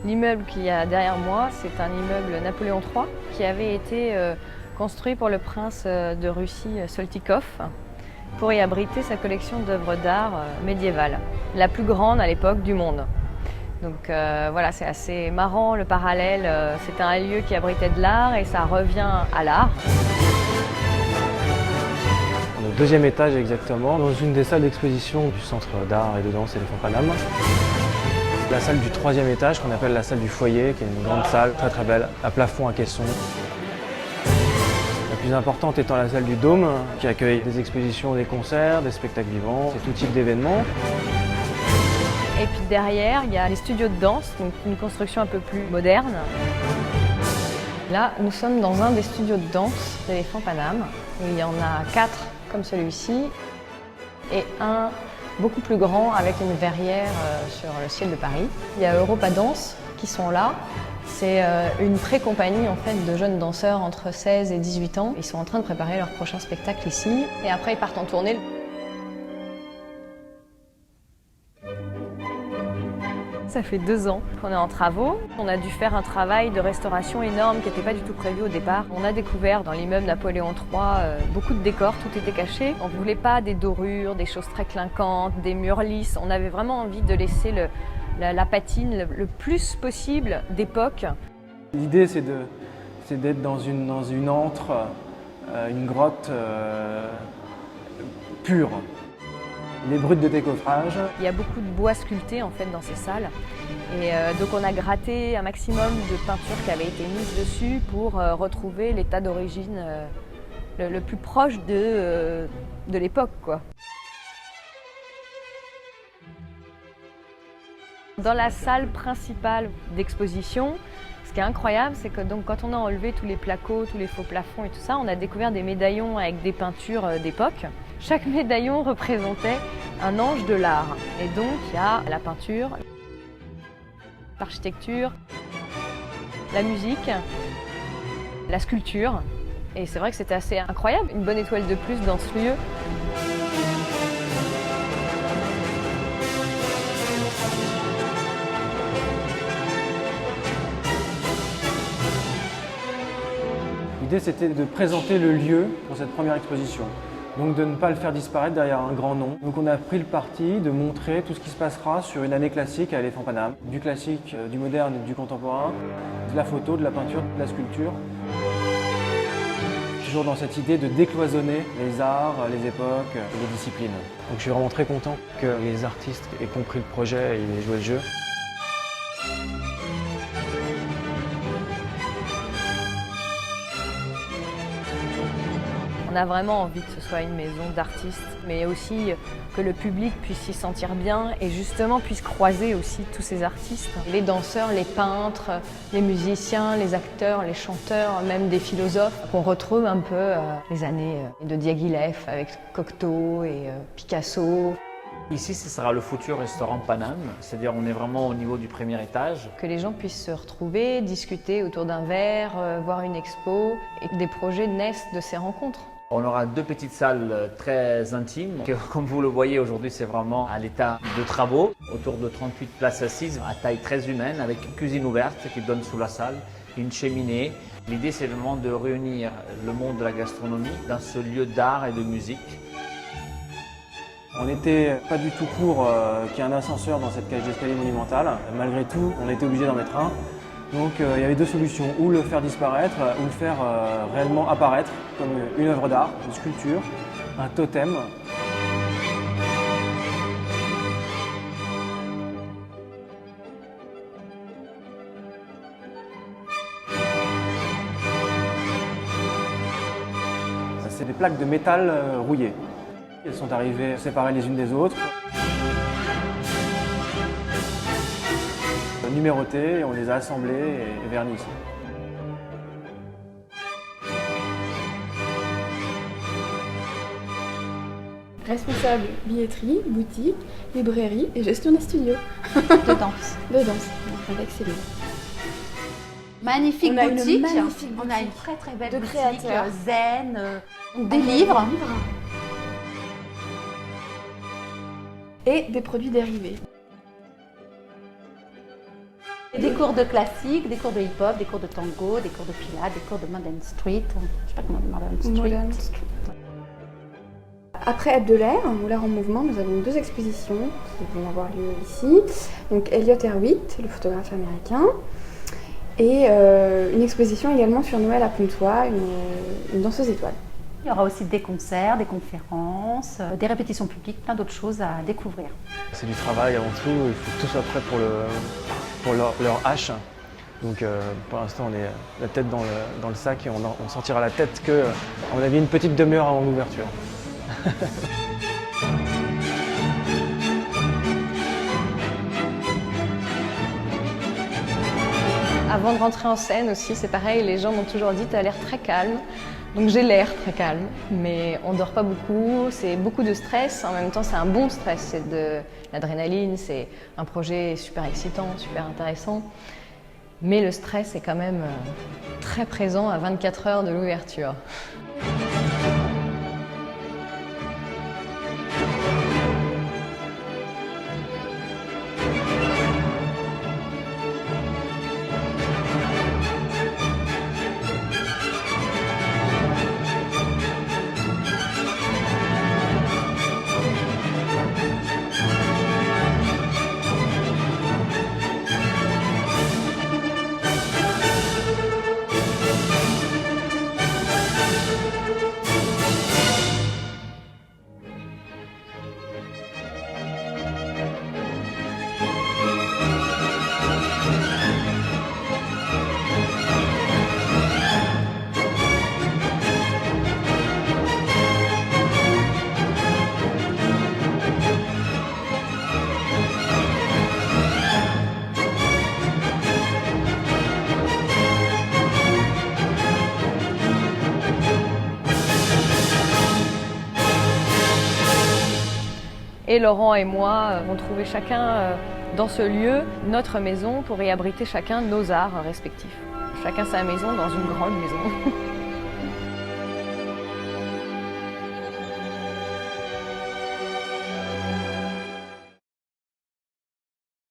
L'immeuble qu'il y a derrière moi, c'est un immeuble Napoléon III qui avait été construit pour le prince de Russie Soltykov pour y abriter sa collection d'œuvres d'art médiévales, la plus grande à l'époque du monde. Donc voilà, c'est assez marrant le parallèle. C'était un lieu qui abritait de l'art et ça revient à l'art. On est au deuxième étage exactement, dans une des salles d'exposition du Centre d'art et de danse Éléphant Paname. La salle du troisième étage qu'on appelle la salle du foyer, qui est une grande salle très très belle, à plafond à caisson. La plus importante étant la salle du Dôme, qui accueille des expositions, des concerts, des spectacles vivants, c'est tout type d'événements. Et puis derrière, il y a les studios de danse, donc une construction un peu plus moderne. Là, nous sommes dans un des studios de danse d'Éléphant Paname. Il y en a 4 comme celui-ci et un beaucoup plus grand avec une verrière sur le ciel de Paris. Il y a Europa Danse qui sont là. C'est une pré-compagnie en fait de jeunes danseurs entre 16 et 18 ans. Ils sont en train de préparer leur prochain spectacle ici et après ils partent en tournée. Ça fait 2 ans qu'on est en travaux. On a dû faire un travail de restauration énorme qui n'était pas du tout prévu au départ. On a découvert dans l'immeuble Napoléon III beaucoup de décors, tout était caché. On ne voulait pas des dorures, des choses très clinquantes, des murs lisses. On avait vraiment envie de laisser la patine le plus possible d'époque. L'idée c'est d'être dans une antre, une grotte pure. Les brutes de décoffrage. Il y a beaucoup de bois sculpté en fait dans ces salles et donc on a gratté un maximum de peintures qui avaient été mises dessus pour retrouver l'état d'origine le plus proche de l'époque, quoi. Dans la salle principale d'exposition, ce qui est incroyable, c'est que donc, quand on a enlevé tous les placos, tous les faux plafonds et tout ça, on a découvert des médaillons avec des peintures d'époque. Chaque médaillon représentait un ange de l'art. Et donc, il y a la peinture, l'architecture, la musique, la sculpture. Et c'est vrai que c'était assez incroyable, une bonne étoile de plus dans ce lieu. L'idée c'était de présenter le lieu pour cette première exposition, donc de ne pas le faire disparaître derrière un grand nom. Donc on a pris le parti de montrer tout ce qui se passera sur une année classique à Éléphant Paname, du classique, du moderne et du contemporain, de la photo, de la peinture, de la sculpture. Toujours dans cette idée de décloisonner les arts, les époques et les disciplines. Donc je suis vraiment très content que les artistes aient compris le projet et aient joué le jeu. On a vraiment envie que ce soit une maison d'artistes, mais aussi que le public puisse s'y sentir bien et justement puisse croiser aussi tous ces artistes. Les danseurs, les peintres, les musiciens, les acteurs, les chanteurs, même des philosophes, qu'on retrouve un peu les années de Diaghilev avec Cocteau et Picasso. Ici, ce sera le futur restaurant Paname, c'est-à-dire on est vraiment au niveau du premier étage. Que les gens puissent se retrouver, discuter autour d'un verre, voir une expo et que des projets naissent de ces rencontres. On aura 2 petites salles très intimes. Comme vous le voyez aujourd'hui, c'est vraiment à l'état de travaux. Autour de 38 places assises à taille très humaine avec une cuisine ouverte qui donne sous la salle, une cheminée. L'idée c'est vraiment de réunir le monde de la gastronomie dans ce lieu d'art et de musique. On n'était pas du tout pour qu'il y ait un ascenseur dans cette cage d'escalier monumentale. Malgré tout, on était obligé d'en mettre un. Donc il y avait 2 solutions, ou le faire disparaître, ou le faire réellement apparaître comme une œuvre d'art, une sculpture, un totem. C'est des plaques de métal rouillées. Elles sont arrivées séparées les unes des autres. Numérotées, on les a assemblées et vernies ici. Responsable billetterie, boutique, librairie et gestion des studios. De danse. De danse, avec Céline. Magnifique On a boutique. une magnifique On a une boutique très très belle de boutique, créateurs. zen, des livres. Et des produits dérivés. Des cours de classique, des cours de hip-hop, des cours de tango, des cours de pilates, des cours de modern street. Je sais pas comment on dit modern street. Modern street. Après Hebdelair, L'Art en mouvement, nous avons 2 expositions qui vont avoir lieu ici. Donc Elliott Erwitt, le photographe américain, et une exposition également sur Noël à Pontoise, une danseuse étoile. Il y aura aussi des concerts, des conférences, des répétitions publiques, plein d'autres choses à découvrir. C'est du travail avant tout, il faut que tout soit prêt pour leur hache. Donc pour l'instant on est la tête dans le sac et on sortira la tête que, à mon avis, une petite demi-heure avant l'ouverture. Avant de rentrer en scène aussi, c'est pareil, les gens m'ont toujours dit « t'as l'air très calme ». Donc j'ai l'air très calme, mais on dort pas beaucoup, c'est beaucoup de stress, en même temps c'est un bon stress, c'est de l'adrénaline, c'est un projet super excitant, super intéressant. Mais le stress est quand même très présent à 24 heures de l'ouverture. Et Laurent et moi avons trouvé chacun dans ce lieu notre maison pour y abriter chacun nos arts respectifs. Chacun sa maison dans une grande maison.